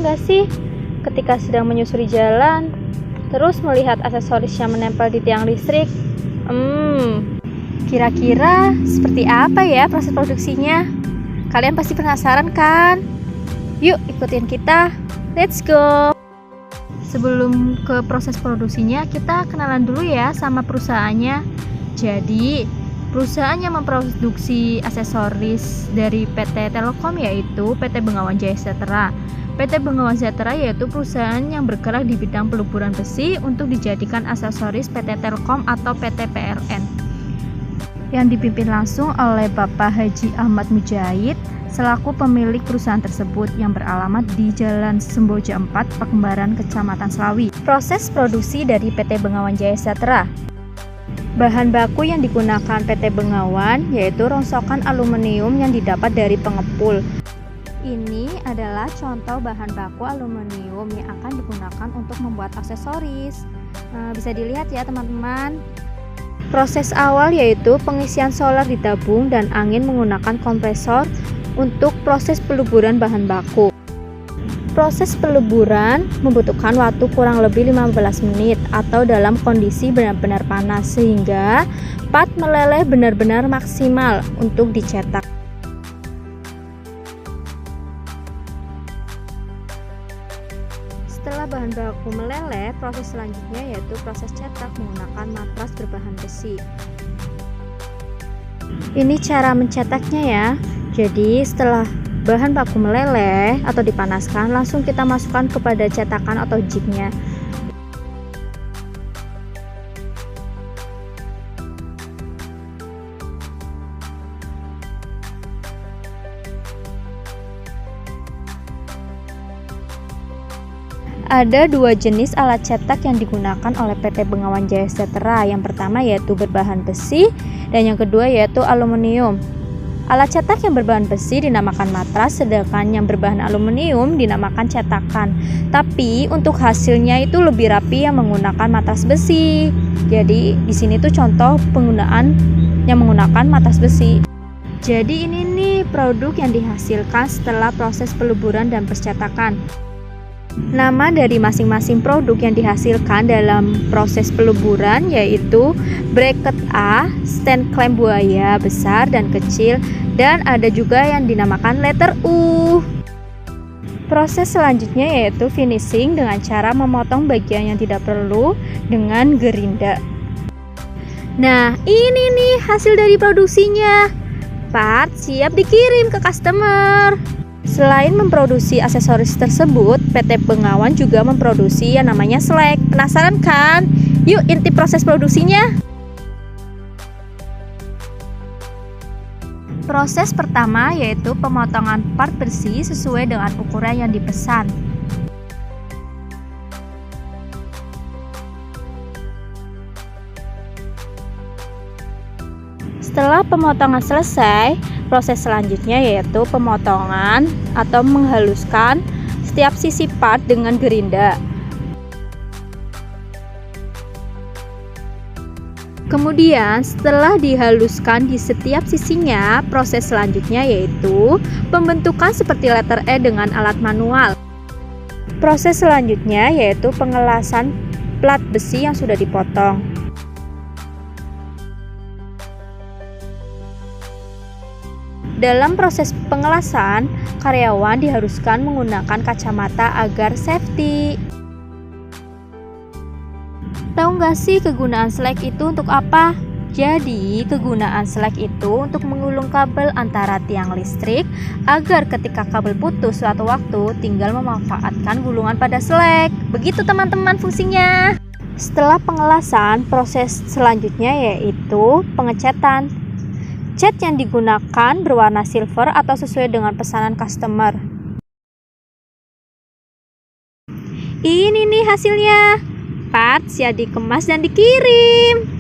nggak sih ketika sedang menyusuri jalan, terus melihat aksesoris yang menempel di tiang listrik? Kira-kira seperti apa ya proses produksinya? Kalian pasti penasaran kan? Yuk ikutin kita, let's go! Sebelum ke proses produksinya, kita kenalan dulu ya sama perusahaannya. Jadi, perusahaan yang memproduksi aksesoris dari PT Telkom yaitu PT Bengawan Jaya Sejahtera. PT Bengawan Sejahtera yaitu perusahaan yang bergerak di bidang peluburan besi untuk dijadikan aksesoris PT Telkom atau PT PLN. Yang dipimpin langsung oleh Bapak Haji Ahmad Mujahid selaku pemilik perusahaan tersebut yang beralamat di Jalan Semboja 4, Pakembaran, Kecamatan Slawi. Proses produksi dari PT Bengawan Jaya Sejahtera. Bahan baku yang digunakan PT Bengawan yaitu rongsokan aluminium yang didapat dari pengepul. Ini adalah contoh bahan baku aluminium yang akan digunakan untuk membuat aksesoris. Bisa dilihat ya teman-teman. Proses awal yaitu pengisian solar ditabung dan angin menggunakan kompresor untuk proses peluburan bahan baku. Proses peluburan membutuhkan waktu kurang lebih 15 menit atau dalam kondisi benar-benar panas sehingga part meleleh benar-benar maksimal untuk dicetak. Setelah bahan baku meleleh, proses selanjutnya yaitu proses cetak menggunakan matras berbahan besi. Ini cara mencetaknya ya. Jadi setelah bahan baku meleleh atau dipanaskan, langsung kita masukkan kepada cetakan atau jignya. Ada dua jenis alat cetak yang digunakan oleh PT Bengawan Jaya Sejahtera. Yang pertama yaitu berbahan besi dan yang kedua yaitu aluminium. Alat cetak yang berbahan besi dinamakan matras, sedangkan yang berbahan aluminium dinamakan cetakan. Tapi untuk hasilnya itu lebih rapi yang menggunakan matras besi. Jadi di sini tuh contoh penggunaan yang menggunakan matras besi. Jadi ini nih produk yang dihasilkan setelah proses peluburan dan percetakan. Nama dari masing-masing produk yang dihasilkan dalam proses peluburan yaitu bracket A, stand clamp buaya besar dan kecil, dan ada juga yang dinamakan letter U. Proses selanjutnya yaitu finishing dengan cara memotong bagian yang tidak perlu dengan gerinda. Nah, ini nih hasil dari produksinya. Part siap dikirim ke customer. Selain memproduksi aksesoris tersebut, PT Bengawan juga memproduksi yang namanya selek. Penasaran kan? Yuk intip proses produksinya. Proses pertama yaitu pemotongan part besi sesuai dengan ukuran yang dipesan. Setelah pemotongan selesai, proses selanjutnya yaitu pemotongan atau menghaluskan setiap sisi part dengan gerinda. Kemudian setelah dihaluskan di setiap sisinya, proses selanjutnya yaitu pembentukan seperti letter E dengan alat manual. Proses selanjutnya yaitu pengelasan plat besi yang sudah dipotong. Dalam proses pengelasan, karyawan diharuskan menggunakan kacamata agar safety. Tahu nggak sih kegunaan selek itu untuk apa? Jadi, kegunaan selek itu untuk menggulung kabel antara tiang listrik agar ketika kabel putus suatu waktu tinggal memanfaatkan gulungan pada selek. Begitu teman-teman fungsinya. Setelah pengelasan, proses selanjutnya yaitu pengecatan. Cat yang digunakan berwarna silver atau sesuai dengan pesanan customer. Ini nih hasilnya. Part siap dikemas dan dikirim.